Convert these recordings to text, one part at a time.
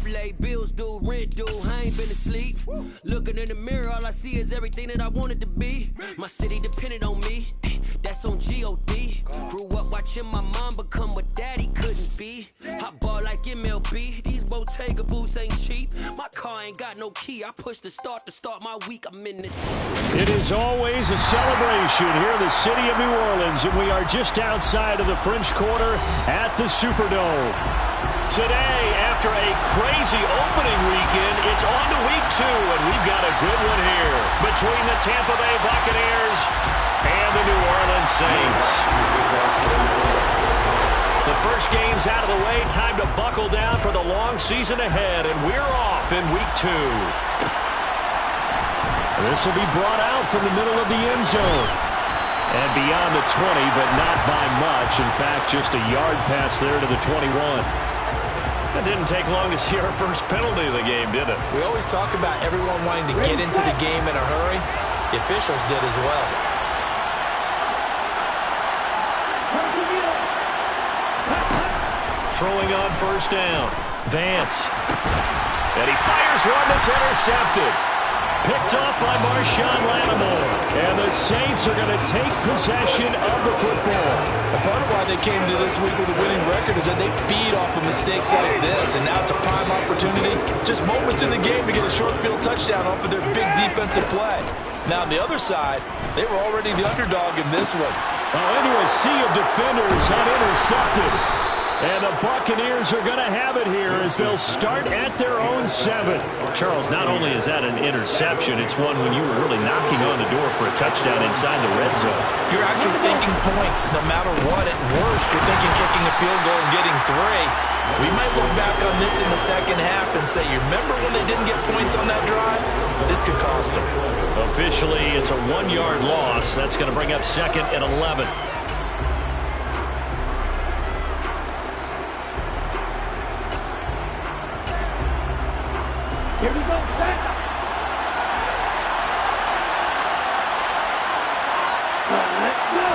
Lay bills due, rent due, I ain't been asleep. Looking in the mirror, all I see is everything that I wanted to be. My city depended on me, that's on G.O.D. Grew up watching my mom become what daddy couldn't be. I ball like MLB, these Bottega boots ain't cheap. My car ain't got no key, I push the start to start my week, I'm in this. It is always a celebration here in the city of New Orleans, and we are just outside of the French Quarter at the Superdome. Today, after a crazy opening weekend, it's on to week 2, and we've got a good one here between the Tampa Bay Buccaneers and the New Orleans Saints. The first game's out of the way, time to buckle down for the long season ahead, and we're off in week 2. This will be brought out from the middle of the end zone. And beyond the 20, but not by much. In fact, just a yard pass there to the 21. It didn't take long to see our first penalty of the game, did it? We always talk about everyone wanting to get into the game in a hurry. The officials did as well. Throwing on first down. Vance. And he fires one that's intercepted. Picked off by Marshawn Lattimore. And the Saints are going to take possession of the football. A part of why they came to this week with a winning record is that they feed off of mistakes like this. And now it's a prime opportunity, just moments in the game, to get a short field touchdown off of their big defensive play. Now on the other side, they were already the underdog in this one. Into a sea of defenders and intercepted. And the Buccaneers are going to have it here as they'll start at their own 7. Charles, not only is that an interception, it's one when you were really knocking on the door for a touchdown inside the red zone. You're actually thinking points no matter what. At worst, you're thinking kicking a field goal and getting 3. We might look back on this in the second half and say, you remember when they didn't get points on that drive? This could cost them. Officially, it's a 1-yard loss. That's going to bring up 2nd and 11. Here we go, set. Let's go.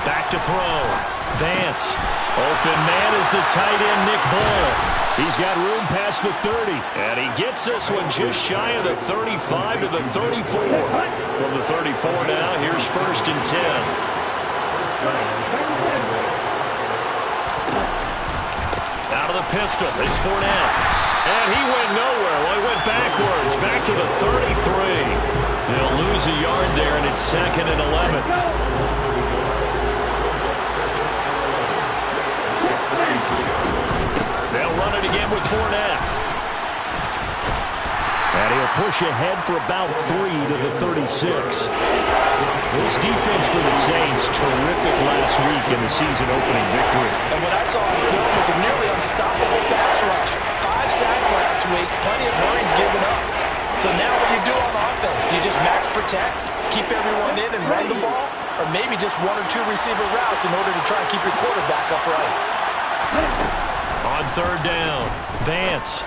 Back to throw. Vance. Open man is the tight end, Nick Bull. He's got room past the 30. And he gets this one just shy of the 35 to the 34. From the 34 now, here's 1st and 10. Out of the pistol, it's Fournette. And he went nowhere. Well, he went backwards, back to the 33. They'll lose a yard there, and it's 2nd and 11. They'll run it again with Fournette. And he'll push ahead for about 3 to the 36. This defense for the Saints, terrific last week in the season-opening victory. And what I saw on film was a nearly unstoppable pass rush. 5 sacks last week, plenty of hurries given up. So now what do you do on offense? You just max protect, keep everyone in and run the ball, or maybe just 1 or 2 receiver routes in order to try and keep your quarterback upright. On 3rd down, Vance.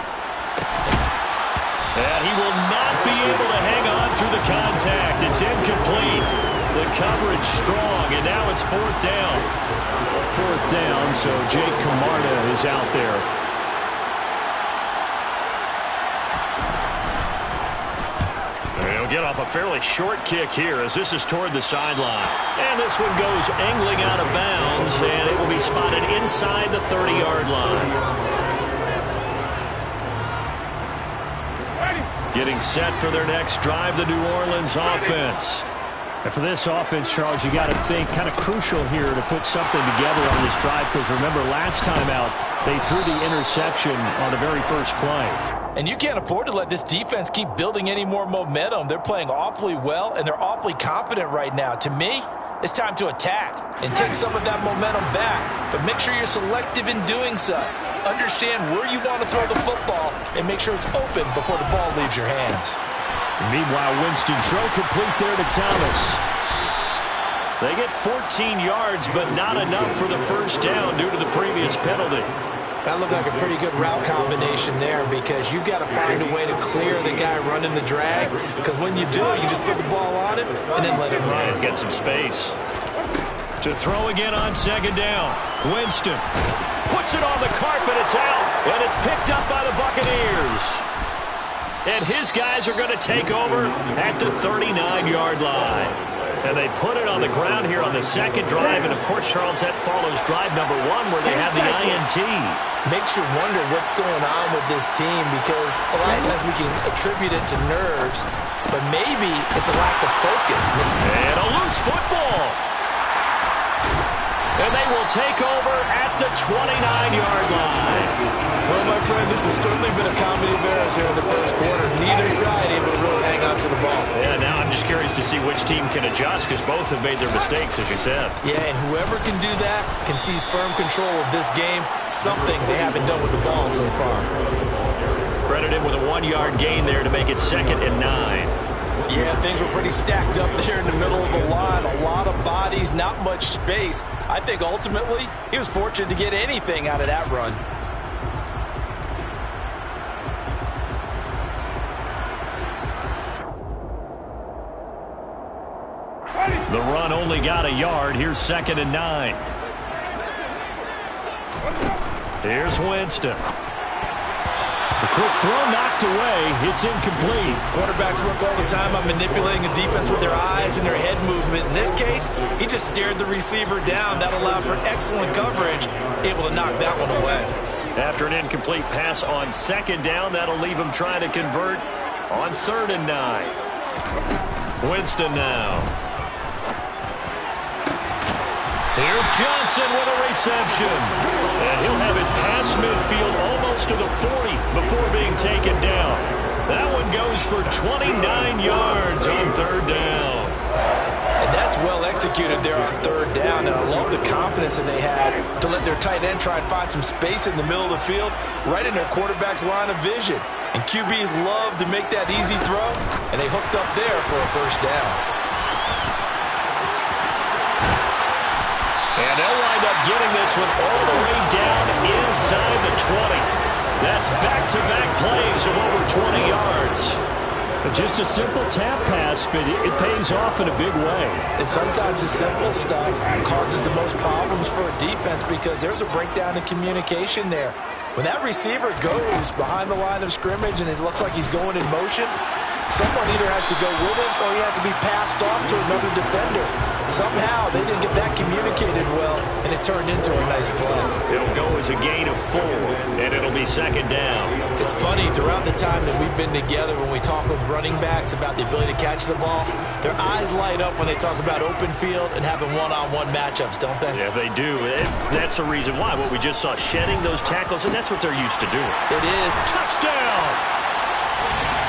And he will not be able to hang on through the contact. It's incomplete. The coverage strong, and now it's 4th down. 4th down, so Jake Camarda is out there. He'll get off a fairly short kick here as this is toward the sideline. And this one goes angling out of bounds, and it will be spotted inside the 30-yard line. Getting set for their next drive, the New Orleans offense. And for this offense, Charles, you got to think kind of crucial here to put something together on this drive, because remember, last time out, they threw the interception on the very first play. And you can't afford to let this defense keep building any more momentum. They're playing awfully well, and they're awfully confident right now. To me, it's time to attack and take some of that momentum back. But make sure you're selective in doing so. Understand where you want to throw the football and make sure it's open before the ball leaves your hands. Meanwhile, Winston's throw complete there to Thomas. They get 14 yards, but not enough for the first down due to the previous penalty. That looked like a pretty good route combination there, because you've got to find a way to clear the guy running the drag, because when you do, you just put the ball on him and then let him run. Yeah, he's got some space. To throw again on 2nd down. Winston puts it on the carpet. It's out. And it's picked up by the Buccaneers. And his guys are going to take over at the 39-yard line. And they put it on the ground here on the second drive. And, of course, Charles, that follows drive number 1 where they have the INT. Makes you wonder what's going on with this team because a lot of times we can attribute it to nerves, but maybe it's a lack of focus. And a loose football. And they will take over at the 29-yard line. Well, my friend, this has certainly been a comedy of errors here in the first quarter. Neither side able to really hang on to the ball. Yeah, now I'm just curious to see which team can adjust because both have made their mistakes, as you said. Yeah, and whoever can do that can seize firm control of this game, something they haven't done with the ball so far. Credited with a 1-yard gain there to make it 2nd and 9. Yeah, things were pretty stacked up there in the middle of the line. A lot of bodies, not much space. I think ultimately he was fortunate to get anything out of that run. The run only got a yard. Here's 2nd and 9. Here's Winston. The quick throw knocked away. It's incomplete. Quarterbacks work all the time on manipulating a defense with their eyes and their head movement. In this case, he just stared the receiver down. That allowed for excellent coverage, able to knock that one away. After an incomplete pass on 2nd down, that'll leave him trying to convert on 3rd and 9. Winston now. Here's Johnson with a reception. And he'll have it past midfield almost to the 40 before being taken down. That one goes for 29 yards on 3rd down. And that's well executed there on 3rd down. And I love the confidence that they had to let their tight end try and find some space in the middle of the field, right in their quarterback's line of vision. And QBs love to make that easy throw, and they hooked up there for a 1st down. And they'll wind up getting this one all the way down inside the 20. That's back-to-back plays of over 20 yards. Just a simple tap pass, but it pays off in a big way. And sometimes the simple stuff causes the most problems for a defense because there's a breakdown in communication there. When that receiver goes behind the line of scrimmage and it looks like he's going in motion, someone either has to go with him or he has to be passed off to another defender. Somehow they didn't get that communicated well, and it turned into a nice play. It'll go as a gain of 4, and it'll be 2nd down. It's funny, throughout the time that we've been together, when we talk with running backs about the ability to catch the ball, their eyes light up when they talk about open field and having one-on-one matchups, don't they? Yeah, they do. That's the reason why. What we just saw, shedding those tackles, and that's what they're used to doing. It is. Touchdown!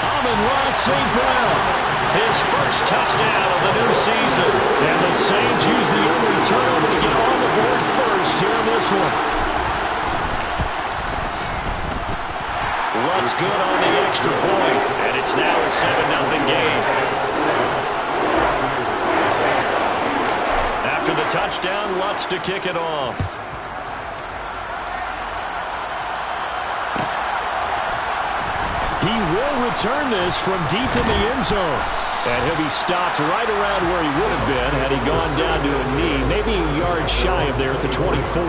Amon-Ra St. Brown. His first touchdown of the new season. And the Saints use the only turnover to get on the board first here in this one. Lutz good on the extra point, and it's now a 7-0 game. After the touchdown, Lutz to kick it off. He will return this from deep in the end zone. And he'll be stopped right around where he would have been had he gone down to a knee, maybe a yard shy of there at the 24.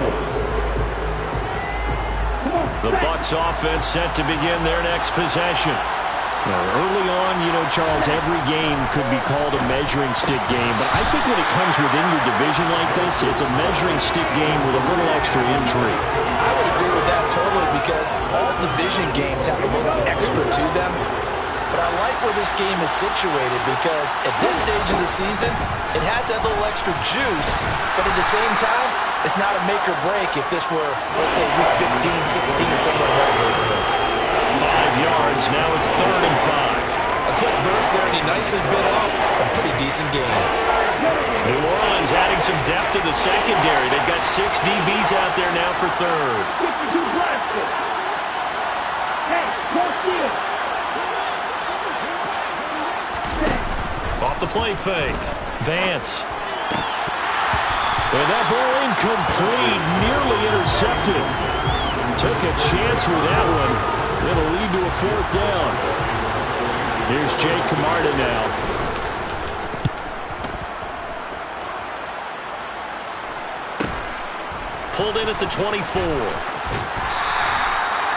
The Bucs offense set to begin their next possession. Now, early on, Charles, every game could be called a measuring stick game, but I think when it comes within your division like this, it's a measuring stick game with a little extra intrigue. I would agree with that totally because all division games have a little extra to them. But I like where this game is situated because at this stage of the season, it has that little extra juice, but at the same time, it's not a make or break if this were, let's say, week 15, 16, somewhere in that neighborhood. 5 yards, now it's 3rd and 5. A quick burst there, and he nicely bit off a pretty decent game. New Orleans adding some depth to the secondary. They've got 6 DBs out there now for 3rd. Off the play fake. Vance. And that ball incomplete, nearly intercepted. Took a chance with that one. It'll lead to a 4th down. Here's Jake Camarda now. Pulled in at the 24.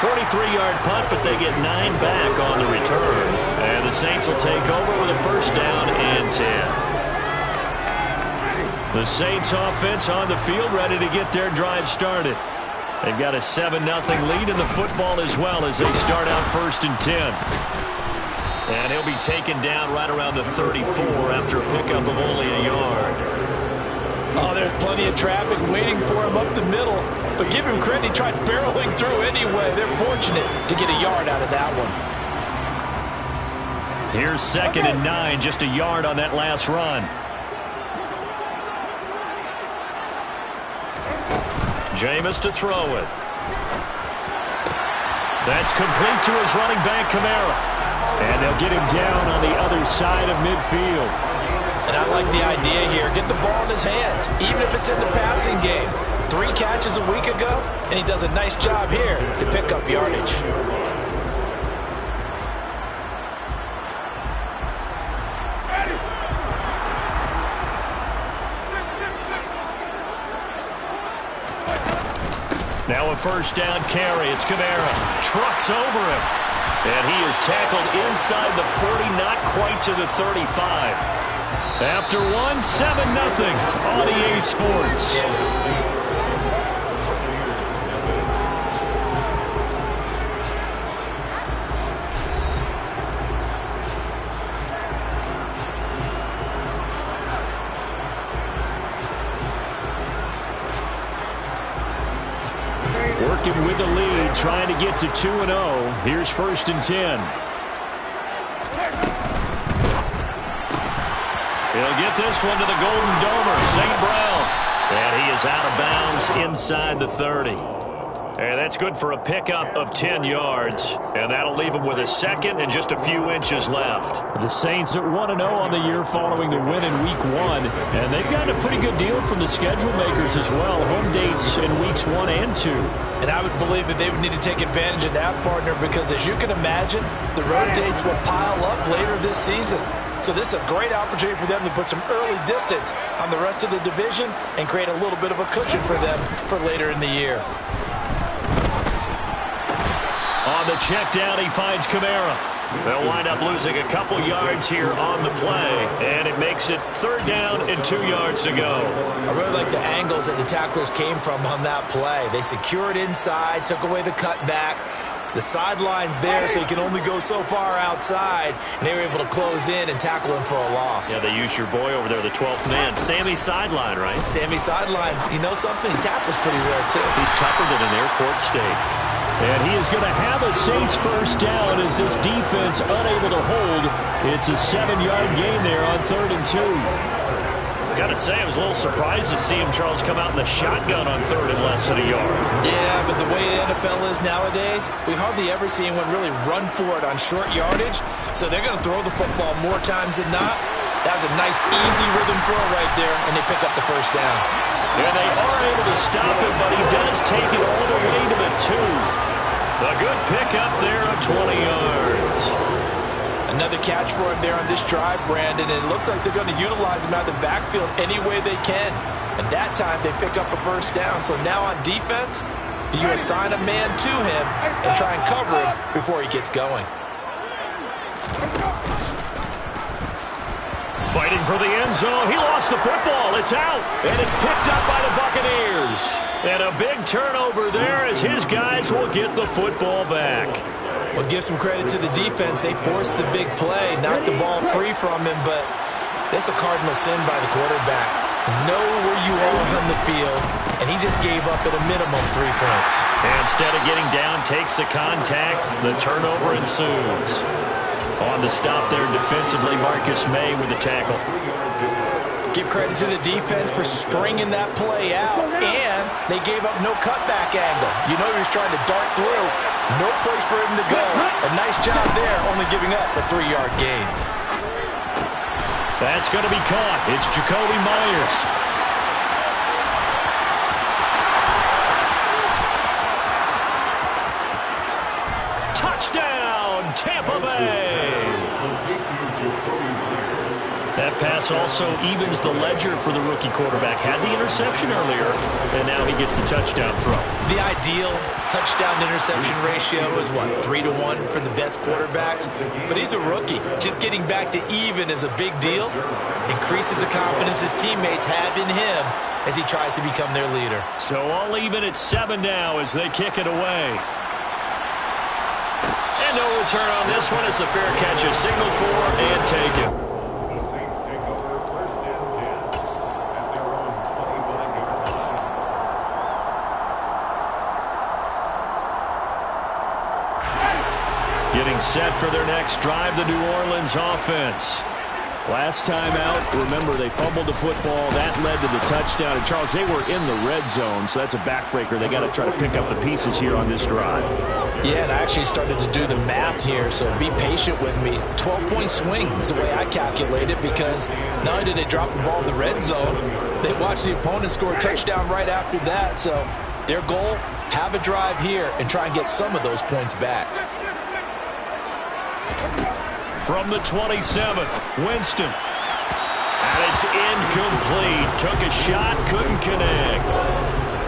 43-yard punt, but they get 9 back on the return. And the Saints will take over with a first down and 10. The Saints offense on the field, ready to get their drive started. They've got a 7-0 lead in the football as well as they start out first and 10. And he'll be taken down right around the 34 after a pickup of only a yard. Oh, there's plenty of traffic waiting for him up the middle. But give him credit, he tried barreling through anyway. They're fortunate to get a yard out of that one. Here's 2nd and 9, just a yard on that last run. Jameis to throw it. That's complete to his running back, Kamara. And they'll get him down on the other side of midfield. And I like the idea here. Get the ball in his hands, even if it's in the passing game. 3 catches a week ago, and he does a nice job here to pick up yardage. Now a first down carry. It's Kamara. Trucks over him. And he is tackled inside the 40, not quite to the 35. After 1, 7-0 on EA Sports. Working with the lead, trying to get to 2-0. Here's first and 10. He'll get this one to the Golden Domer, St. Brown. And he is out of bounds inside the 30. And that's good for a pickup of 10 yards. And that'll leave him with a second and just a few inches left. The Saints at 1-0 on the year following the win in Week 1. And they've gotten a pretty good deal from the schedule makers as well. Home dates in Weeks 1 and 2. And I would believe that they would need to take advantage of that, partner, because as you can imagine, the road dates will pile up later this season. So this is a great opportunity for them to put some early distance on the rest of the division and create a little bit of a cushion for them for later in the year. On the check down, he finds Kamara. They'll wind up losing a couple yards here on the play, and it makes it 3rd down and 2 yards to go. I really like the angles that the tacklers came from on that play. They secured inside, took away the cutback. The sideline's there, so you can only go so far outside, and they were able to close in and tackle him for a loss. Yeah, they used your boy over there, the 12th man. Sammy Sideline, right? Sammy Sideline. You know something? He tackles pretty well, too. He's tougher than an airport steak. And he is going to have a Saints first down as this defense unable to hold. It's a 7-yard gain there on 3rd and 2. Got to say, I was a little surprised to see him, Charles, come out in the shotgun on 3rd and less than a yard. Yeah, but the way the NFL is nowadays, we hardly ever see anyone really run for it on short yardage. So they're going to throw the football more times than not. That was a nice, easy rhythm throw right there, and they pick up the first down. And they are able to stop him, but he does take it all the way to the 2. A good pickup there of 20 yards. Another catch for him there on this drive, Brandon, and it looks like they're going to utilize him out of the backfield any way they can. And that time they pick up a first down. So now on defense, do you assign a man to him and try and cover him before he gets going? Fighting for the end zone. He lost the football. It's out. And it's picked up by the Buccaneers. And a big turnover there as his guys will get the football back. Well, give some credit to the defense. They forced the big play, knocked the ball free from him, but that's a cardinal sin by the quarterback. Know where you are on the field, and he just gave up at a minimum 3 points. And instead of getting down, takes the contact. The turnover ensues. On the stop there defensively, Marcus May with the tackle. Give credit to the defense for stringing that play out, and they gave up no cutback angle. You know he was trying to dart through. No place for him to go. A nice job there, only giving up a 3-yard gain. That's going to be caught. It's Jacoby Myers. Touchdown, Tampa Bay. That pass also evens the ledger for the rookie quarterback. Had the interception earlier, and now he gets the touchdown throw. The ideal touchdown-interception ratio is, what, 3-to-1 for the best quarterbacks? But he's a rookie. Just getting back to even is a big deal. Increases the confidence his teammates have in him as he tries to become their leader. So all even at 7 now as they kick it away. And no return on this one as the fair catch is signaled for and taken. The Saints take over 1st and 10 at their own 21-yard line. Getting set for their next drive, the New Orleans offense. Last time out, remember, they fumbled the football. That led to the touchdown. And, Charles, they were in the red zone, so that's a backbreaker. They got to try to pick up the pieces here on this drive. Yeah, and I actually started to do the math here, so be patient with me. 12-point swing is the way I calculate it, because not only did they drop the ball in the red zone, they watched the opponent score a touchdown right after that. So their goal, have a drive here and try and get some of those points back. From the 27, Winston. And it's incomplete. Took a shot, couldn't connect.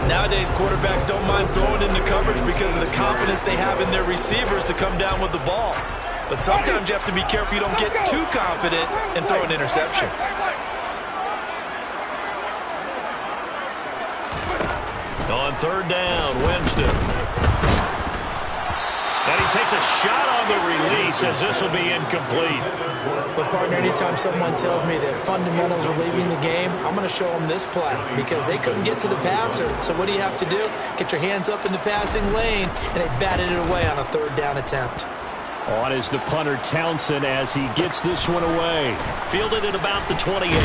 Nowadays, quarterbacks don't mind throwing into coverage because of the confidence they have in their receivers to come down with the ball. But sometimes you have to be careful you don't get too confident and throw an interception. On 3rd down, Winston. And he takes a shot on the release as this will be incomplete. But, partner, anytime someone tells me that fundamentals are leaving the game, I'm going to show them this play because they couldn't get to the passer. So what do you have to do? Get your hands up in the passing lane, and they batted it away on a 3rd down attempt. On is the punter, Townsend, as he gets this one away. Fielded at about the 28.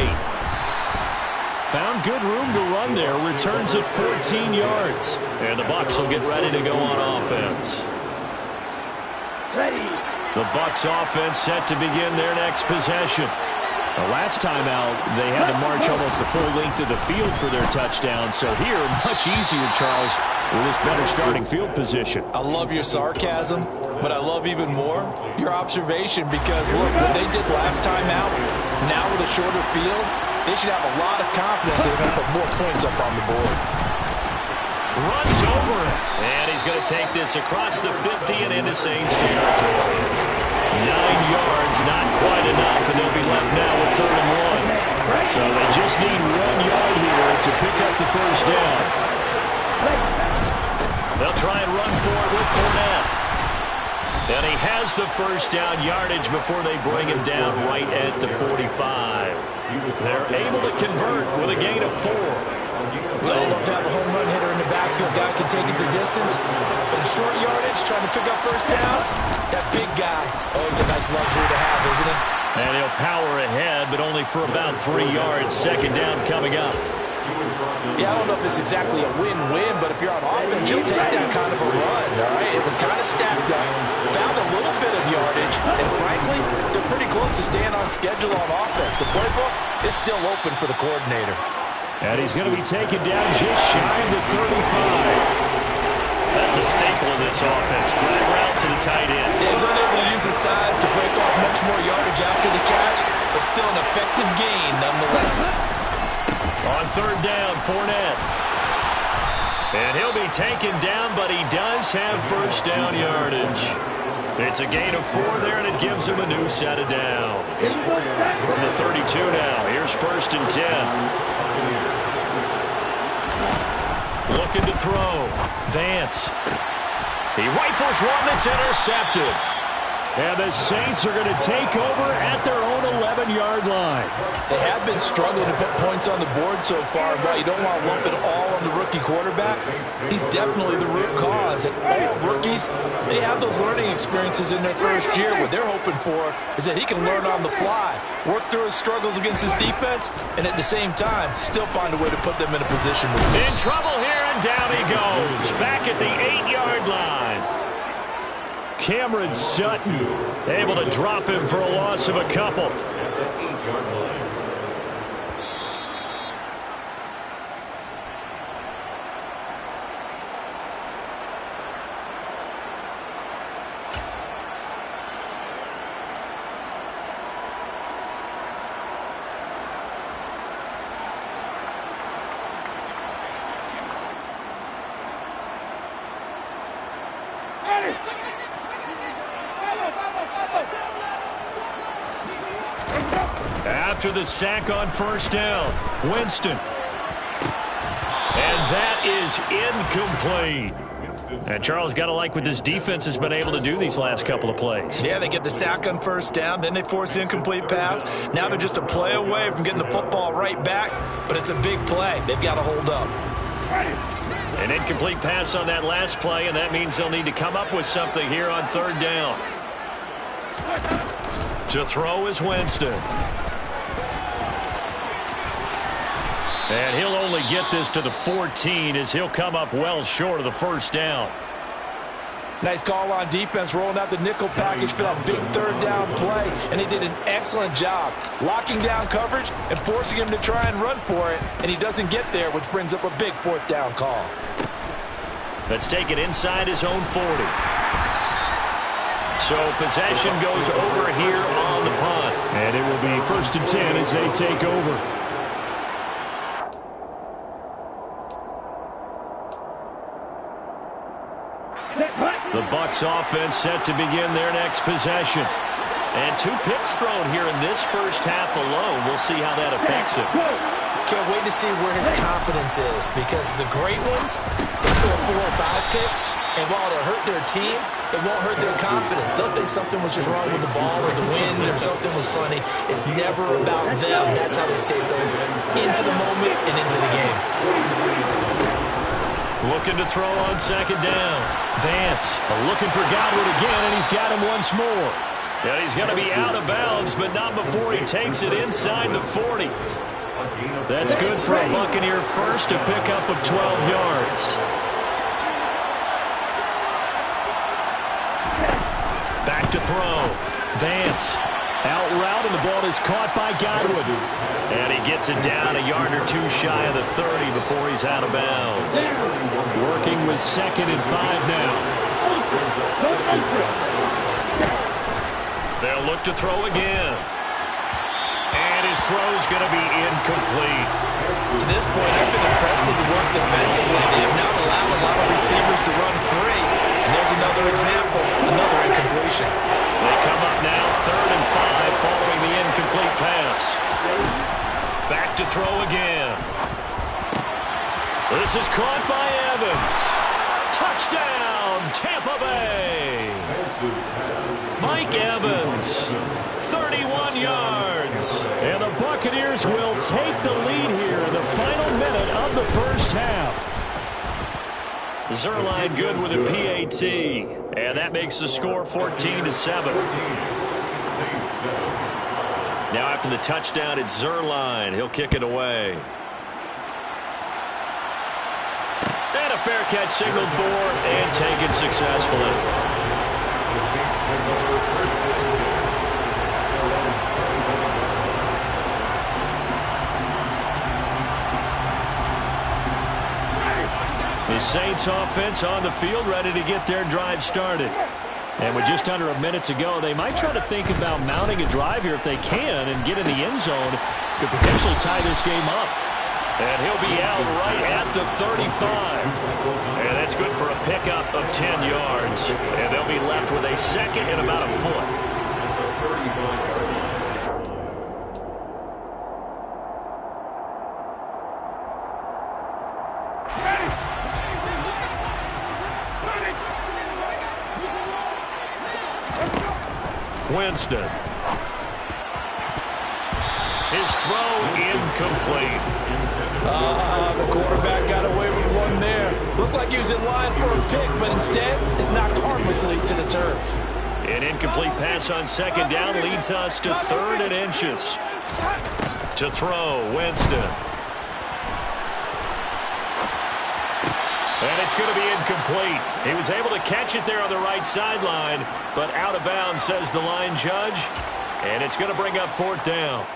Found good room to run there. Returns at 14 yards. And the Bucs will get ready to go on offense. Ready. The Bucs offense set to begin their next possession. The last time out, they had to march almost the full length of the field for their touchdown. So here, much easier, Charles, with this better starting field position. I love your sarcasm, but I love even more your observation because, look, what they did last time out, now with a shorter field, they should have a lot of confidence they're going to put more points up on the board. Runs over it. And he's going to take this across the 50 and into Saints territory. 9 yards, not quite enough, and they'll be left now with 3rd and 1. So they just need 1 yard here to pick up the 1st down. They'll try and run for it with Fournette. And he has the 1st down yardage before they bring him down right at the 45. They're able to convert with a gain of 4. Well, love to have a home run hitter in the backfield. Guy can take it the distance. But in short yardage, trying to pick up 1st downs, that big guy, always a nice luxury to have, isn't it? And he'll power ahead, but only for about 3 yards. 2nd down coming up. Yeah, I don't know if it's exactly a win-win, but if you're on offense, you'll take that kind of a run, all right? It was kind of stacked up, found a little bit of yardage, and frankly, they're pretty close to staying on schedule on offense. The playbook is still open for the coordinator. And he's going to be taken down just shy of the 35. That's a staple in this offense. Drag route to the tight end. Yeah, he's unable to use his size to break off much more yardage after the catch, but still an effective gain nonetheless. On 3rd down, Fournette. And he'll be taken down, but he does have 1st down yardage. It's a gain of 4 there, and it gives him a new set of downs. From the 32 now, here's 1st and 10. Looking to throw. Vance. He rifles one that's intercepted. And the Saints are going to take over at their own 11-yard line. They have been struggling to put points on the board so far, but you don't want to lump it all on the rookie quarterback. He's definitely the root cause. And all rookies, they have those learning experiences in their first year. What they're hoping for is that he can learn on the fly, work through his struggles against his defense, and at the same time, still find a way to put them in a position to win. In trouble here, and down he goes. Back at the 8-yard line. Cameron Sutton able to drop him for a loss of a couple. After the sack on first down, Winston. And that is incomplete. And Charles, got to like what this defense has been able to do these last couple of plays. Yeah, they get the sack on first down, then they force the incomplete pass. Now they're just a play away from getting the football right back, but it's a big play. They've got to hold up. An incomplete pass on that last play, and that means they'll need to come up with something here on third down. To throw is Winston. And he'll only get this to the 14 as he'll come up well short of the first down. Nice call on defense, rolling out the nickel package for that big third down play, and he did an excellent job locking down coverage and forcing him to try and run for it, and he doesn't get there, which brings up a big fourth down call. Let's take it inside his own 40. So possession goes over here on the punt. And it will be 1st and 10 as they take over. The Bucs offense set to begin their next possession. And 2 picks thrown here in this first half alone. We'll see how that affects him. Can't wait to see where his confidence is, because the great ones, they throw 4 or 5 picks, and while it'll hurt their team, it won't hurt their confidence. They'll think something was just wrong with the ball or the wind or something was funny. It's never about them. That's how they stay so into the moment and into the game. Looking to throw on second down. Vance looking for Godwin again, and he's got him once more. And he's going to be out of bounds, but not before he takes it inside the 40. That's good for a Buccaneer first, a pickup of 12 yards. Back to throw. Vance out route, and the ball is caught by Godwin. And he gets it down a yard or 2 shy of the 30 before he's out of bounds. Working with 2nd and 5 now. They'll look to throw again. And his throw's going to be incomplete. To this point, I've been impressed with the work defensively. They have not allowed a lot of receivers to run free. And there's another example, another incompletion. They come up now 3rd and 5 following the incomplete pass. Back to throw again. This is caught by Evans. Touchdown, Tampa Bay. Mike Evans, 31 yards. And the Buccaneers will take the lead here in the final minute of the first half. Zuerlein good with a PAT. And that makes the score 14-7. Now after the touchdown, it's Zuerlein. He'll kick it away. And a fair catch signaled for and taken successfully. The Saints offense on the field, ready to get their drive started. And with just under a minute to go, they might try to think about mounting a drive here if they can and get in the end zone to potentially tie this game up. And he'll be out right at the 35. And that's good for a pickup of 10 yards. And they'll be left with a 2nd and about a foot. Winston. His throw incomplete. The quarterback got away with one there. Looked like he was in line for a pick, but instead is knocked harmlessly to the turf. An incomplete pass on second down leads us to 3rd and inches. To throw, Winston. And it's going to be incomplete. He was able to catch it there on the right sideline, but out of bounds, says the line judge. And it's going to bring up 4th down.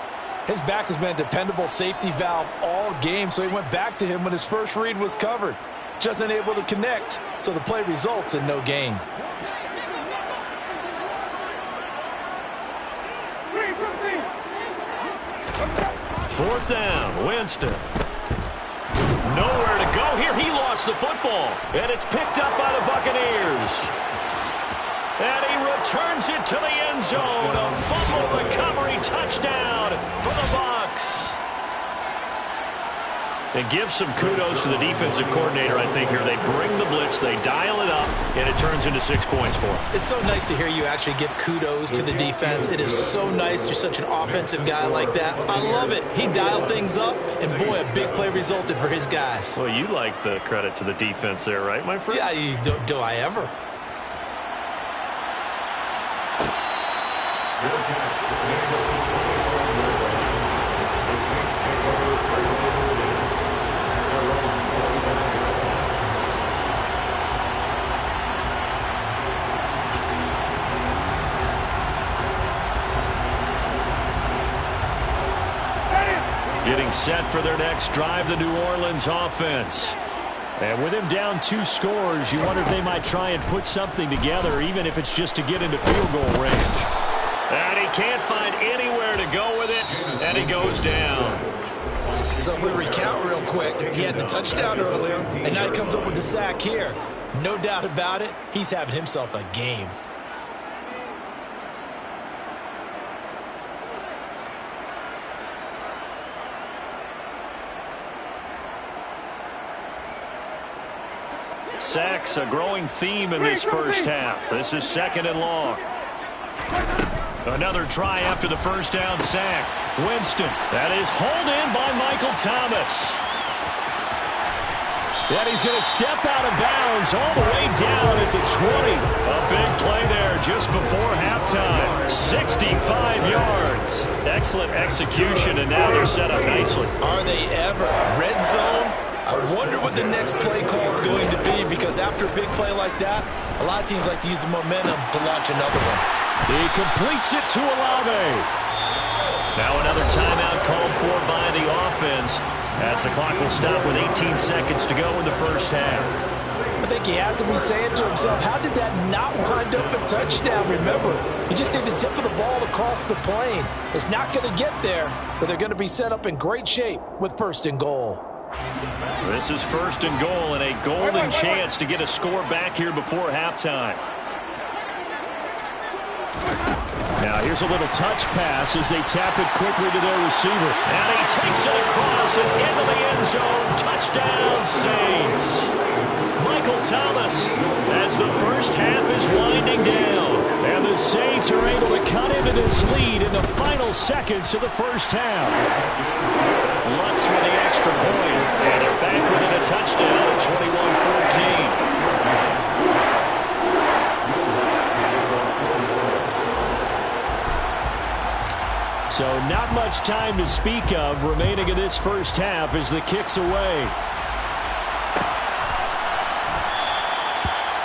His back has been a dependable safety valve all game, so he went back to him when his first read was covered. Just unable to connect, so the play results in no gain. Fourth down, Winston. Nowhere to go here. He lost the football, and it's picked up by the Buccaneers. And he returns it to the end zone. A fumble recovery touchdown for the Bucs. And give some kudos to the defensive coordinator, I think, here. They bring the blitz, they dial it up, and it turns into 6 points for them. It's so nice to hear you actually give kudos to the defense. It is so nice. You're such an offensive guy like that. I love it. He dialed things up, and boy, a big play resulted for his guys. Well, you like the credit to the defense there, right, my friend? Yeah, do I ever? Good catch. The Saints take over first and 10 at their own 21-yard line. Getting set for their next drive, the New Orleans offense. And with him down 2 scores, you wonder if they might try and put something together, even if it's just to get into field goal range. And he can't find anywhere to go with it, and he goes down. So if we recount real quick, he had the touchdown earlier, and now he comes up with the sack here. No doubt about it, he's having himself a game. Sacks, a growing theme in this first half. This is 2nd and long. Another try after the first down sack. Winston. That is hauled in by Michael Thomas. And he's going to step out of bounds all the way down at the 20. A big play there just before halftime. 65 yards. Excellent execution, and now they're set up nicely. Are they ever? Red zone? I wonder what the next play call is going to be, because after a big play like that, a lot of teams like to use the momentum to launch another one. He completes it to Olave. Now another timeout called for by the offense, as the clock will stop with 18 seconds to go in the first half. I think he has to be saying to himself, how did that not wind up a touchdown? Remember, he just did the tip of the ball across the plane. It's not going to get there, but they're going to be set up in great shape with 1st and goal. This is 1st and goal, and a golden chance to get a score back here before halftime. Now here's a little touch pass as they tap it quickly to their receiver. And he takes it across and into the end zone. Touchdown, Saints. Michael Thomas, as the first half is winding down. And the Saints are able to cut into this lead in the final seconds of the first half. Lutz with the extra point, and they're back within a touchdown at 21-14. So not much time to speak of remaining in this first half as the kick's away.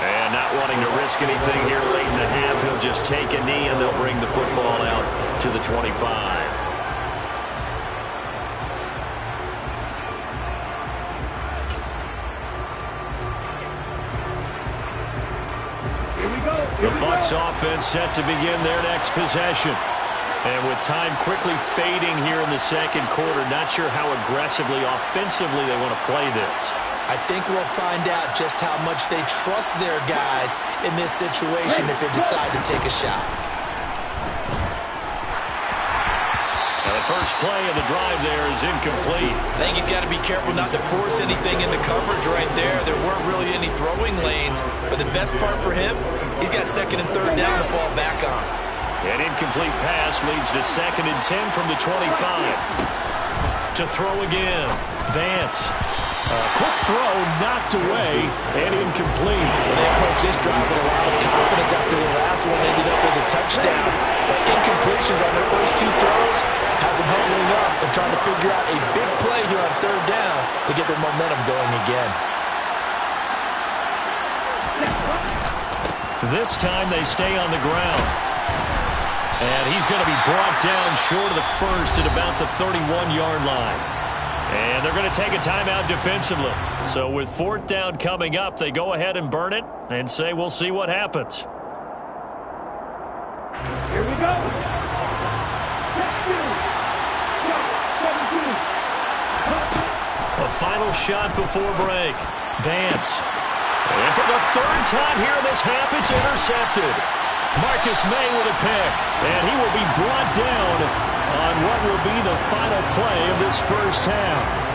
And not wanting to risk anything here late in the half, he'll just take a knee and they'll bring the football out to the 25. The Bucs offense set to begin their next possession. And with time quickly fading here in the second quarter, not sure how aggressively, offensively they want to play this. I think we'll find out just how much they trust their guys in this situation if they decide to take a shot. Now the first play of the drive there is incomplete. I think he's got to be careful not to force anything into coverage right there. There weren't really any throwing lanes, but the best part for him, he's got 2nd and 3rd down to fall back on. An incomplete pass leads to 2nd and 10 from the 25. To throw again, Vance. A quick throw knocked away and incomplete. They approach this drive with a lot of confidence after the last one ended up as a touchdown. But incompletions on their first 2 throws has them huddling up and trying to figure out a big play here on 3rd down to get their momentum going again. This time they stay on the ground. And he's going to be brought down short of the first at about the 31-yard line. And they're going to take a timeout defensively. So with 4th down coming up, they go ahead and burn it and say we'll see what happens. Here we go. A final shot before break. Vance. And for the 3rd time here in this half, it's intercepted. Marcus May with a pick, and he will be brought down on what will be the final play of this first half.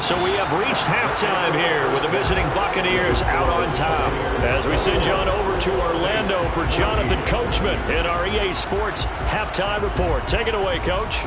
So we have reached halftime here with the visiting Buccaneers out on top. As we send you on over to Orlando for Jonathan Coachman in our EA Sports Halftime Report. Take it away, Coach.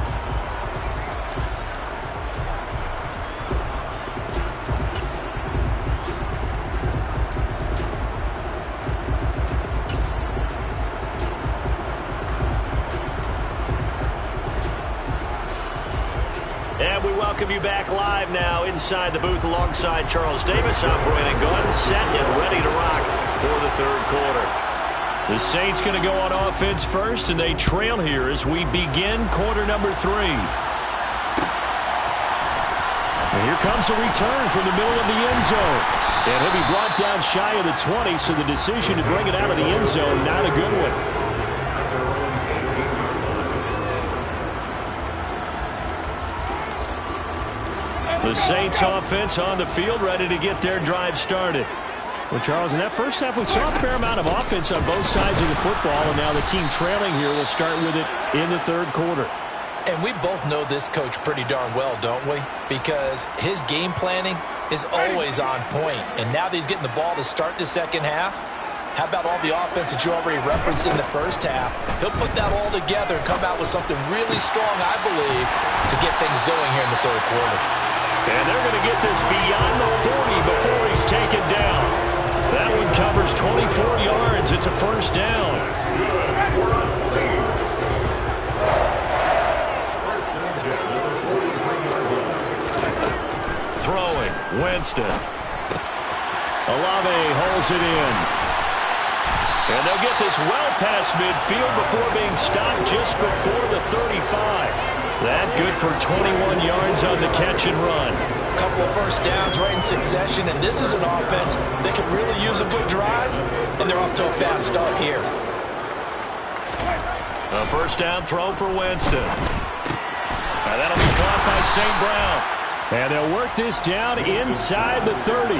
And we welcome you back live now inside the booth alongside Charles Davis. I'm Brandon Gunn, set and ready to rock for the third quarter. The Saints going to go on offense first, and they trail here as we begin quarter number 3. And here comes a return from the middle of the end zone. And he'll be brought down shy of the 20, so the decision to bring it out of the end zone, not a good one. The Saints offense on the field, ready to get their drive started. Well, Charles, in that first half, we saw a fair amount of offense on both sides of the football, and now the team trailing here will start with it in the third quarter. And we both know this coach pretty darn well, don't we? Because his game planning is always on point. And now that he's getting the ball to start the second half, how about all the offense that you already referenced in the first half? He'll put that all together and come out with something really strong, I believe, to get things going here in the third quarter. And they're going to get this beyond the 40 before he's taken down. That one covers 24 yards. It's a first down. Throwing, Winston. Olave holds it in. And they'll get this well past midfield before being stopped just before the 35. That good for 21 yards on the catch and run. A couple of first downs right in succession, and this is an offense that can really use a good drive, and they're off to a fast start here. A first down throw for Winston. And that'll be caught by St. Brown. And they'll work this down inside the 30.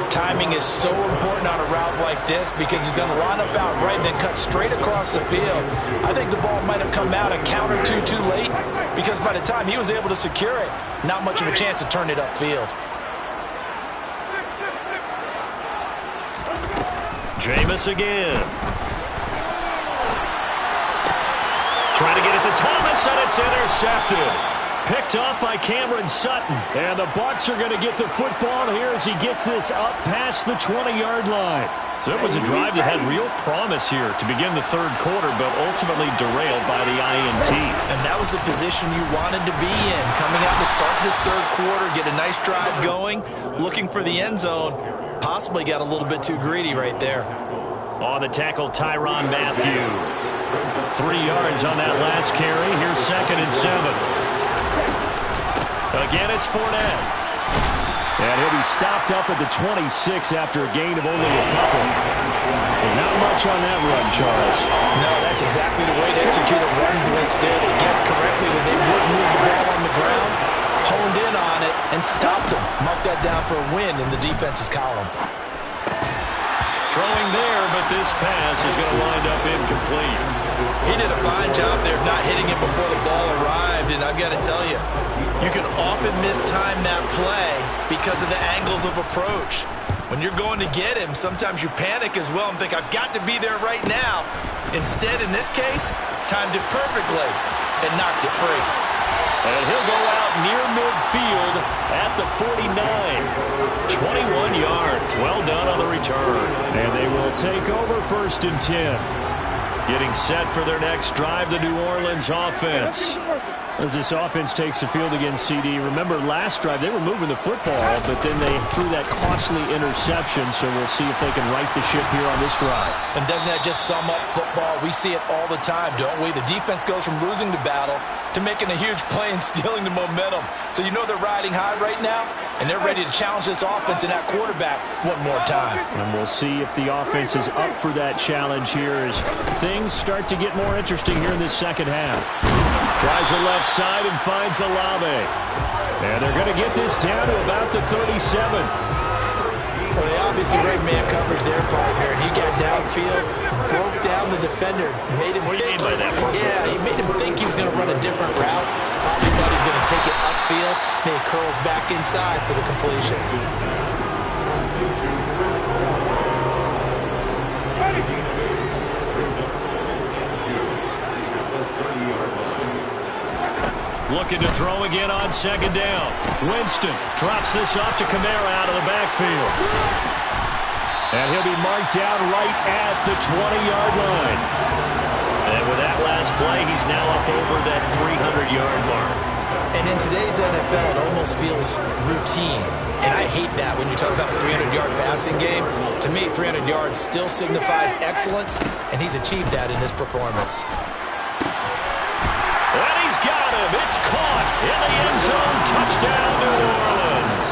Timing is so important on a route like this because he's going to line up out right and then cut straight across the field. I think the ball might have come out a count or two too late because by the time he was able to secure it, not much of a chance to turn it upfield. Jameis again. Trying to get it to Thomas, and it's intercepted. Picked off by Cameron Sutton. And the Bucs are going to get the football here as he gets this up past the 20-yard line. So it was a drive that had real promise here to begin the third quarter, but ultimately derailed by the INT. And that was the position you wanted to be in. Coming out to start this third quarter, get a nice drive going, looking for the end zone. Possibly got a little bit too greedy right there. On the tackle, Tyrann Mathieu. 3 yards on that last carry. Here's 2nd and 7. Again, it's Fournette. And he'll be stopped up at the 26 after a gain of only a couple. And not much on that run, Charles. No, that's exactly the way to execute a run blitz there. They guessed correctly that they would move the ball on the ground, honed in on it, and stopped them. Mark that down for a win in the defense's column. Throwing there, but this pass is going to wind up incomplete. He did a fine job there of not hitting it before the ball arrived, and I've got to tell you, you can often mistime that play because of the angles of approach. When you're going to get him, sometimes you panic as well and think, I've got to be there right now. Instead, in this case, timed it perfectly and knocked it free. And he'll go out near midfield at the 49. 21 yards. Well done on the return. And they will take over 1st and 10. Getting set for their next drive, the New Orleans offense. As this offense takes the field against CD, remember last drive they were moving the football, but then they threw that costly interception, so we'll see if they can right the ship here on this drive. And doesn't that just sum up football? We see it all the time, don't we? The defense goes from losing the battle to making a huge play and stealing the momentum. So you know they're riding high right now, and they're ready to challenge this offense and that quarterback one more time. And we'll see if the offense is up for that challenge here as things start to get more interesting here in this second half. Tries the left side and finds Olave. And they're going to get this down to about the 37. Well, they obviously read man coverage their partner, and he got downfield, broke down the defender, made him What do you think. mean by that? Yeah, he made him think he was going to run a different route. Probably thought he was going to take it upfield, and he curls back inside for the completion. Looking to throw again on second down. Winston drops this off to Kamara out of the backfield. And he'll be marked down right at the 20-yard line. And with that last play, he's now up over that 300-yard mark. And in today's NFL, it almost feels routine. And I hate that when you talk about a 300-yard passing game. To me, 300 yards still signifies excellence, and he's achieved that in this performance. And he's got him. It's caught in the end zone. Touchdown, New Orleans.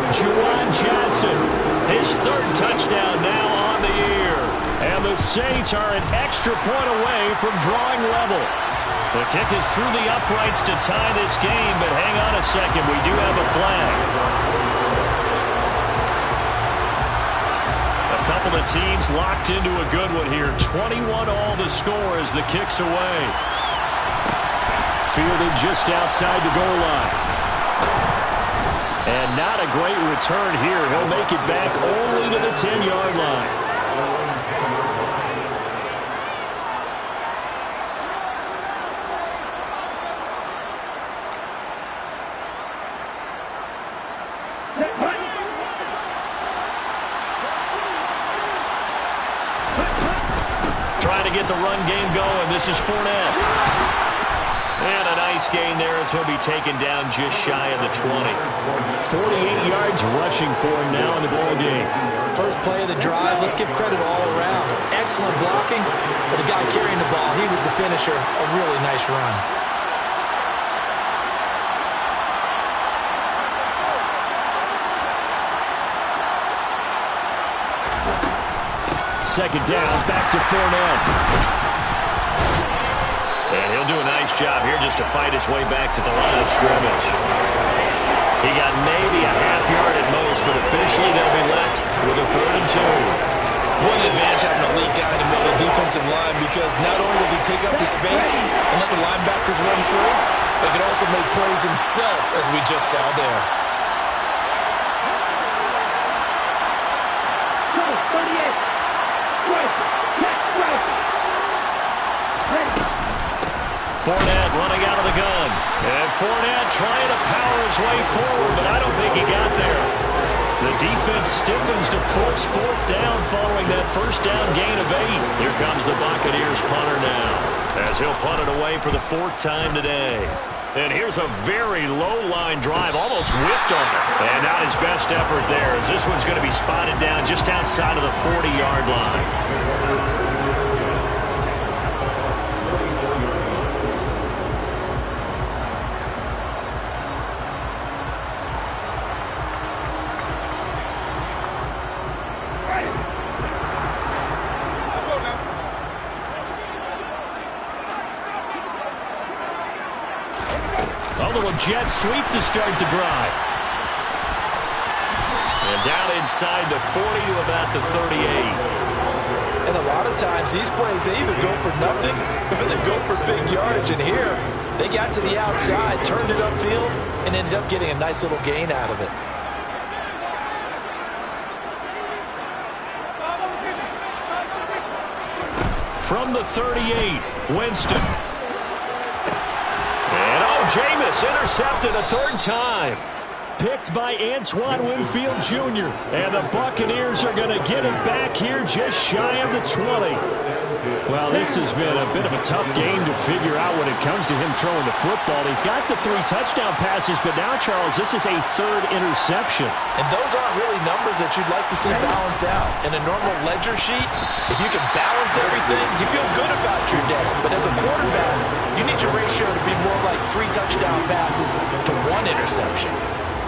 Juwan Johnson, his third touchdown now on the year. And the Saints are an extra point away from drawing level. The kick is through the uprights to tie this game, but hang on a second. We do have a flag. A couple of teams locked into a good one here. 21 all the score as the kick's away. Fielded just outside the goal line. And not a great return here. He'll make it back only to the 10-yard line. Trying to get the run game going. This is Fournette. And a nice gain there as he'll be taken down just shy of the 20. 48 yards rushing for him now in the ball game. First play of the drive, let's give credit all around. Excellent blocking, but the guy carrying the ball, he was the finisher. A really nice run. Second down, back to Fournette. And he'll do a nice job here just to fight his way back to the line of scrimmage. He got maybe a half yard at most, but officially they'll be left with a 3rd and 2. What an advantage having a lead guy in the middle of the defensive line, because not only does he take up the space and let the linebackers run free, but he can also make plays himself, as we just saw there. Fournette running out of the gun. And Fournette trying to power his way forward, but I don't think he got there. The defense stiffens to force 4th down following that first down gain of 8. Here comes the Buccaneers punter now, as he'll punt it away for the 4th time today. And here's a very low-line drive, almost whiffed on it. And not his best effort there, as this one's going to be spotted down just outside of the 40-yard line. Jet sweep to start the drive. And down inside the 40 to about the 38. And a lot of times these plays, they either go for nothing or they go for big yardage. And here, they got to the outside, turned it upfield, and ended up getting a nice little gain out of it. From the 38, Winston. Jameis intercepted a 3rd time. Picked by Antoine Winfield Jr. And the Buccaneers are going to get it back here just shy of the 20. Well, this has been a bit of a tough game to figure out when it comes to him throwing the football. He's got the 3 touchdown passes, but now, Charles, this is a 3rd interception. And those aren't really numbers that you'd like to see balance out. In a normal ledger sheet, if you can balance everything, you feel good about your day. But as a quarterback, you need your ratio to be more like 3 touchdown passes to 1 interception.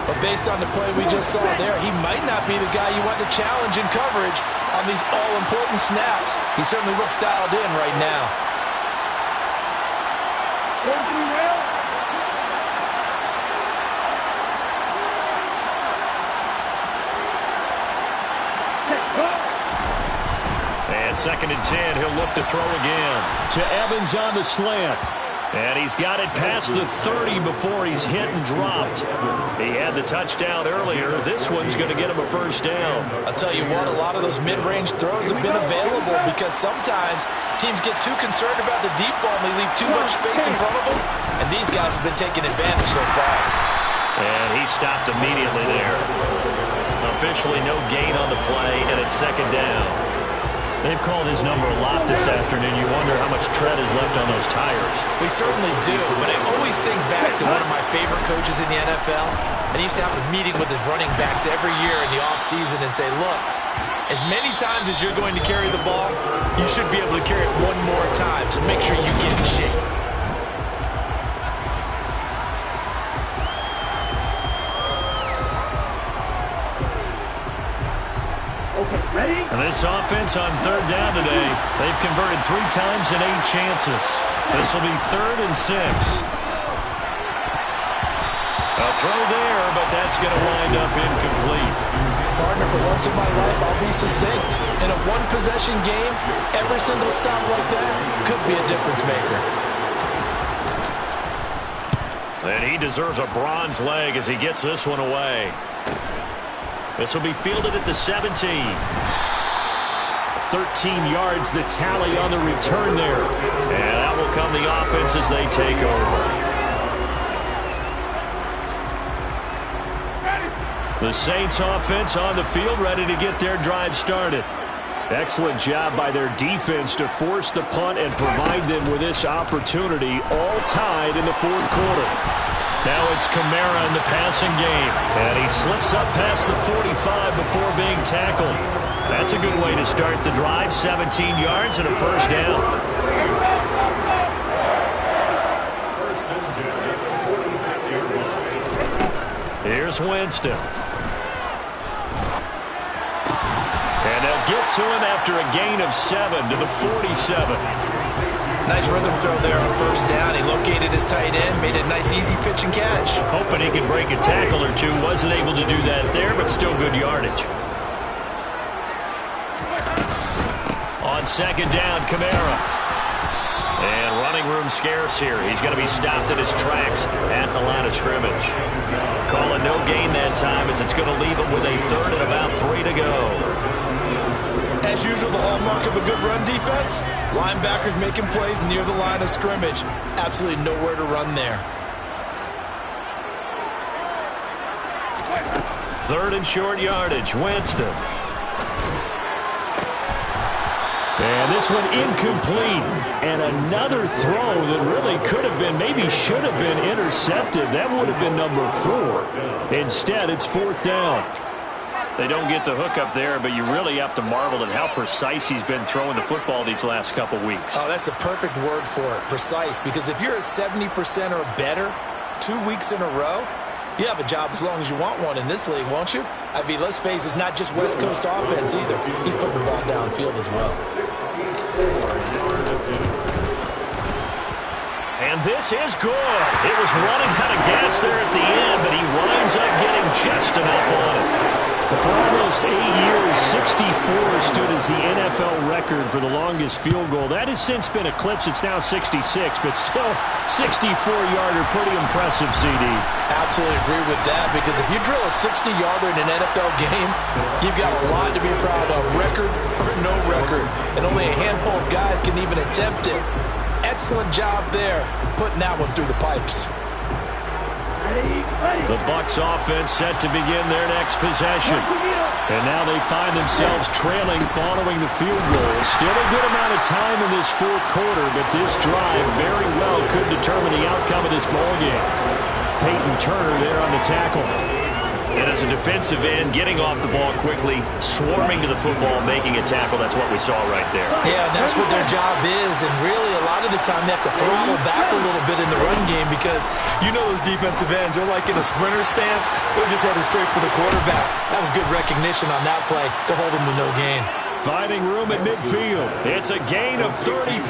But based on the play we just saw there, he might not be the guy you want to challenge in coverage on these all-important snaps. He certainly looks dialed in right now. that 2nd and 10. He'll look to throw again. To Evans on the slant. And he's got it past the 30 before he's hit and dropped. He had the touchdown earlier. This one's going to get him a 1st down. I'll tell you what, a lot of those mid-range throws have been available because sometimes teams get too concerned about the deep ball and they leave too much space in front of them. And these guys have been taking advantage so far. And he stopped immediately there. Officially no gain on the play, and it's 2nd down. They've called his number a lot this afternoon. You wonder how much tread is left on those tires. We certainly do, but I always think back to one of my favorite coaches in the NFL. And he used to have a meeting with his running backs every year in the offseason and say, look, as many times as you're going to carry the ball, you should be able to carry it one more time, so make sure you get in shape. And this offense on 3rd down today, they've converted 3 times in 8 chances. This will be 3rd and 6. A throw there, but that's going to wind up incomplete. Partner, for once in my life, I'll be succinct. In a one-possession game, every single stop like that could be a difference maker. And he deserves a bronze leg as he gets this one away. This will be fielded at the 17. 13 yards, the tally on the return there. And that will come the offense as they take over. The Saints offense on the field, ready to get their drive started. Excellent job by their defense to force the punt and provide them with this opportunity, all tied in the 4th quarter. Now it's Kamara in the passing game, and he slips up past the 45 before being tackled. That's a good way to start the drive, 17 yards and a 1st down. 1st and 10, 46-yard line. Here's Winston. And they'll get to him after a gain of 7 to the 47. Nice rhythm throw there on 1st down. He located his tight end, made a nice easy pitch and catch. Hoping he could break a tackle or two. Wasn't able to do that there, but still good yardage. On 2nd down, Kamara. And running room scarce here. He's going to be stopped in his tracks at the line of scrimmage. Calling no gain that time as it's going to leave him with a 3rd and about 3 to go. As usual, the hallmark of a good run defense, linebackers making plays near the line of scrimmage. Absolutely nowhere to run there. 3rd and short yardage, Winston. And this one incomplete. And another throw that really could have been, maybe should have been intercepted. That would have been number 4. Instead, it's 4th down. They don't get the hook up there, but you really have to marvel at how precise he's been throwing the football these last couple weeks. Oh, that's the perfect word for it, precise. Because if you're at 70% or better 2 weeks in a row, you have a job as long as you want one in this league, won't you? I mean, let's face it, it's not just West Coast offense either. He's putting the ball downfield as well. And this is good. It was running out of gas there at the end, but he winds up getting just enough on it. For almost 8 years, 64 stood as the NFL record for the longest field goal. That has since been eclipsed. It's now 66, but still 64-yarder. Pretty impressive, CD. Absolutely agree with that, because if you drill a 60-yarder in an NFL game, you've got a lot to be proud of, record or no record. And only a handful of guys can even attempt it. Excellent job there, putting that one through the pipes. The Bucs offense set to begin their next possession. And now they find themselves trailing following the field goal. Still a good amount of time in this 4th quarter, but this drive very well could determine the outcome of this ballgame. Peyton Turner there on the tackle. And as a defensive end, getting off the ball quickly, swarming to the football, making a tackle, that's what we saw right there. Yeah, that's what their job is, and really a lot of the time they have to throttle back a little bit in the run game because you know those defensive ends, they're like in a sprinter stance, they're just headed straight for the quarterback. That was good recognition on that play to hold them to no gain. Finding room at midfield. It's a gain of 35.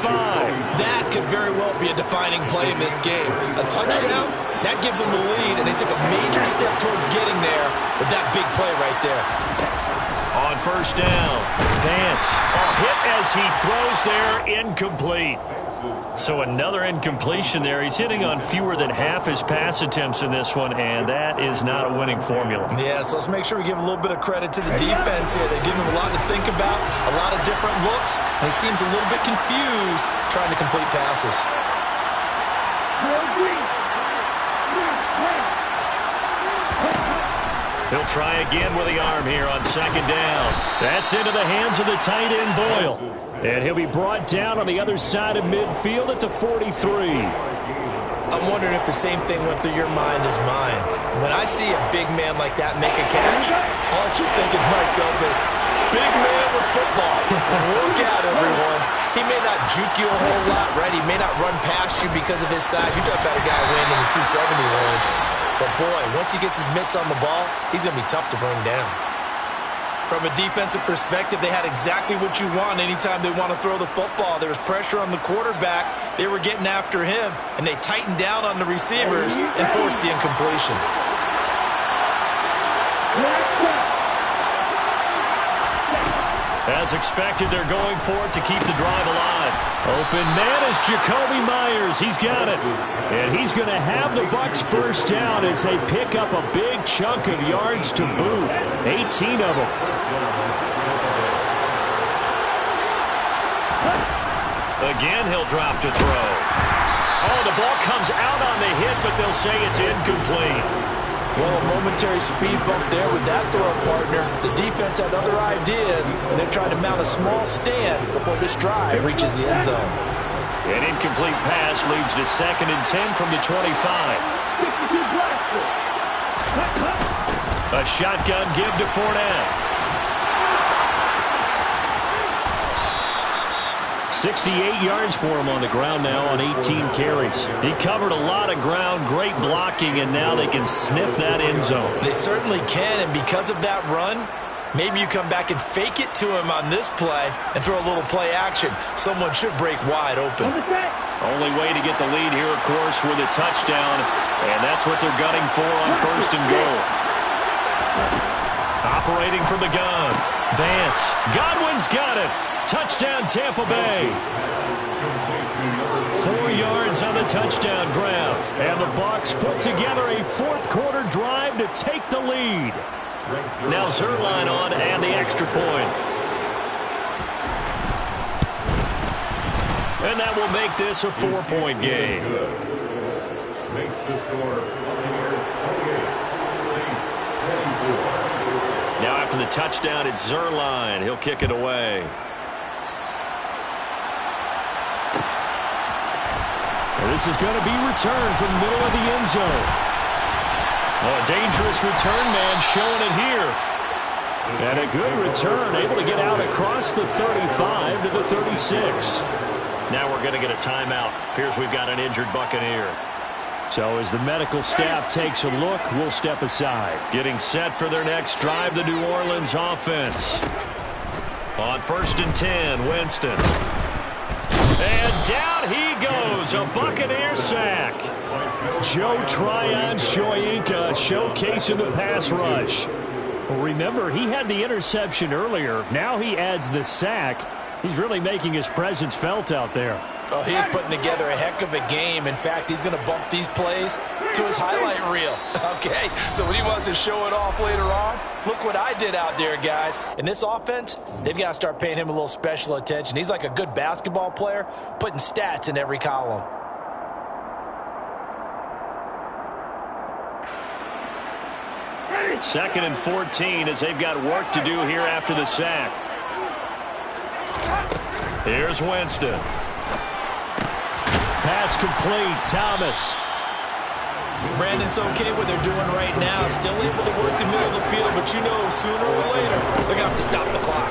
That could very well be a defining play in this game. A touchdown, that gives them the lead, and they took a major step towards getting there with that big play right there. On 1st down, Vance hit as He throws there, incomplete. So another incompletion there. He's hitting on fewer than half his pass attempts in this one, and that is not a winning formula. Yeah, so let's make sure we give a little bit of credit to the defense here. They've given him a lot to think about, a lot of different looks, and he seems a little bit confused trying to complete passes. He'll try again with the arm here on second down. That's into the hands of the tight end, Boyle. And he'll be brought down on the other side of midfield at the 43. I'm wondering if the same thing went through your mind as mine. When I see a big man like that make a catch, all I keep thinking to myself is, big man with football. Look out, everyone. He may not juke you a whole lot, right? He may not run past you because of his size. You talk about a guy weighing in the 270 range. But, boy, once he gets his mitts on the ball, he's going to be tough to bring down. From a defensive perspective, they had exactly what you want anytime they want to throw the football. There was pressure on the quarterback. They were getting after him, and they tightened down on the receivers and forced the incompletion. As expected, they're going for it to keep the drive alive. Open man is Jacoby Myers. He's got it. And he's going to have the Bucs first down as they pick up a big chunk of yards to boot. 18 of them. Again, he'll drop to throw. Oh, the ball comes out on the hit, but they'll say it's incomplete. Well, a momentary speed bump there with that throw partner. The defense had other ideas, and they're trying to mount a small stand before this drive reaches the end zone. An incomplete pass leads to 2nd and 10 from the 25. A shotgun give to Fournette. 68 yards for him on the ground now on 18 carries. He covered a lot of ground, great blocking, and now they can sniff that end zone. They certainly can, and because of that run, maybe you come back and fake it to him on this play and throw a little play action. Someone should break wide open. Only way to get the lead here, of course, with a touchdown, and that's what they're gunning for on 1st and goal. Operating from the gun, Vance. Godwin's got it. Touchdown, Tampa Bay. 4 yards on the touchdown grab. And the Bucs put together a fourth-quarter drive to take the lead. Now Zuerlein on and the extra point. And that will make this a 4-point game. Makes the score Buccaneers 28, Saints 24. Now after the touchdown, it's Zuerlein. He'll kick it away. This is going to be returned from the middle of the end zone. Oh, a dangerous return man showing it here. And a good return, able to get out across the 35 to the 36. Now we're going to get a timeout. Appears we've got an injured Buccaneer. So as the medical staff takes a look, we'll step aside. Getting set for their next drive, the New Orleans offense. On 1st and 10, Winston. And down he goes, a Buccaneer sack. Joe Tryon-Shoyinka showcasing the pass rush. Well, remember, he had the interception earlier. Now he adds the sack. He's really making his presence felt out there. Oh, he's putting together a heck of a game. In fact, he's going to bump these plays to his highlight reel. Okay, so when he wants to show it off later on, look what I did out there, guys. In this offense, they've got to start paying him a little special attention. He's like a good basketball player, putting stats in every column. Second and 14 as they've got work to do here after the sack. Here's Winston. Pass complete, Thomas. Brandon's okay what they're doing right now. Still able to work the middle of the field, but you know sooner or later they're going to have to stop the clock.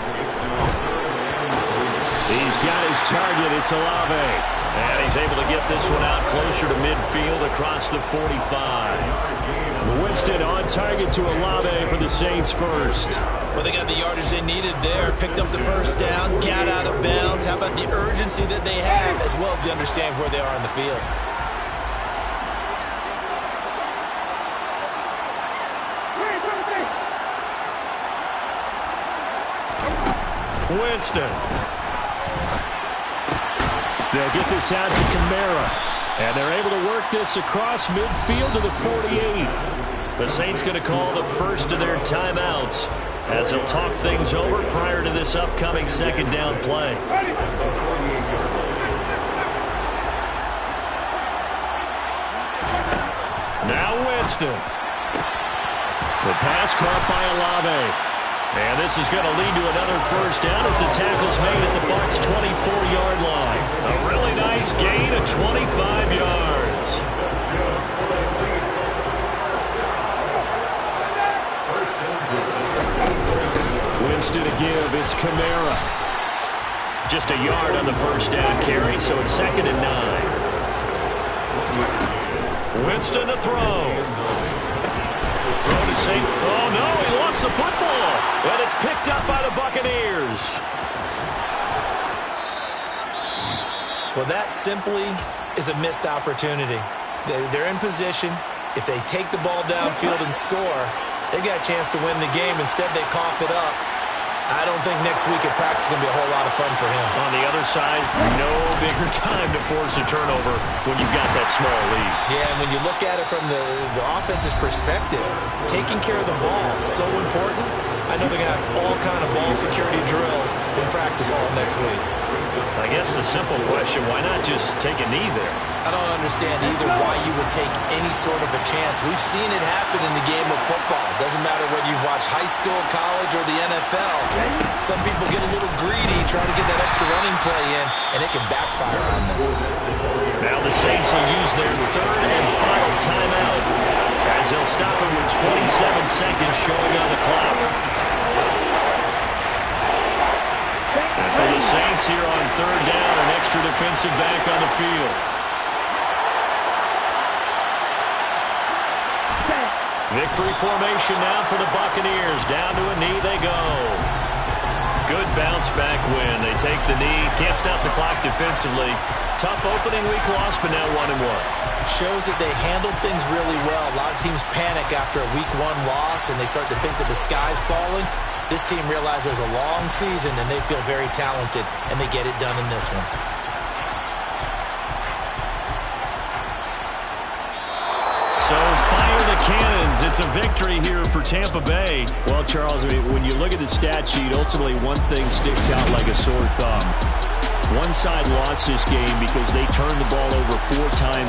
He's got his target. It's Olave. And he's able to get this one out closer to midfield across the 45. Winston on target to Olave for the Saints first. Well, they got the yardage they needed there. Picked up the first down, got out of bounds. How about the urgency that they have, as well as they understand where they are in the field. Winston. They'll get this out to Kamara. And they're able to work this across midfield to the 48. The Saints going to call the first of their timeouts as they'll talk things over prior to this upcoming second down play. Now Winston. The pass caught by Olave. And this is going to lead to another first down as the tackle's made at the Bucs' 24-yard line. A really nice gain of 25 yards. Winston to give. It's Kamara. Just a yard on the first down carry, so it's 2nd and 9. Winston to throw. Throw to Saint. Oh, no, he lost the football. And it's picked up by the Buccaneers. Well, that simply is a missed opportunity. They're in position. If they take the ball downfield and score, they got a chance to win the game. Instead, they cough it up. I don't think next week at practice is going to be a whole lot of fun for him. On the other side, no bigger time to force a turnover when you've got that small lead. Yeah, and when you look at it from the offense's perspective, taking care of the ball is so important. I know they're going to have all kind of ball security drills in practice all next week. I guess the simple question, why not just take a knee there? I don't understand either why you would take any sort of a chance. We've seen it happen in the game of football. Doesn't matter whether you've watched high school, college, or the NFL. Some people get a little greedy, trying to get that extra running play in, and it can backfire on them. Now the Saints will use their third and final timeout as they'll stop it with 27 seconds showing on the clock. And for the Saints here on third down, an extra defensive back on the field. Victory formation now for the Buccaneers. Down to a knee they go. Good bounce back win. They take the knee. Can't stop the clock defensively. Tough opening week loss, but now 1-1. Shows that they handled things really well. A lot of teams panic after a week 1 loss, and they start to think that the sky's falling. This team realizes there's a long season, and they feel very talented, and they get it done in this one. So fire the cannons. It's a victory here for Tampa Bay. Well, Charles, I mean, when you look at the stat sheet, ultimately one thing sticks out like a sore thumb. One side lost this game because they turned the ball over 4 times.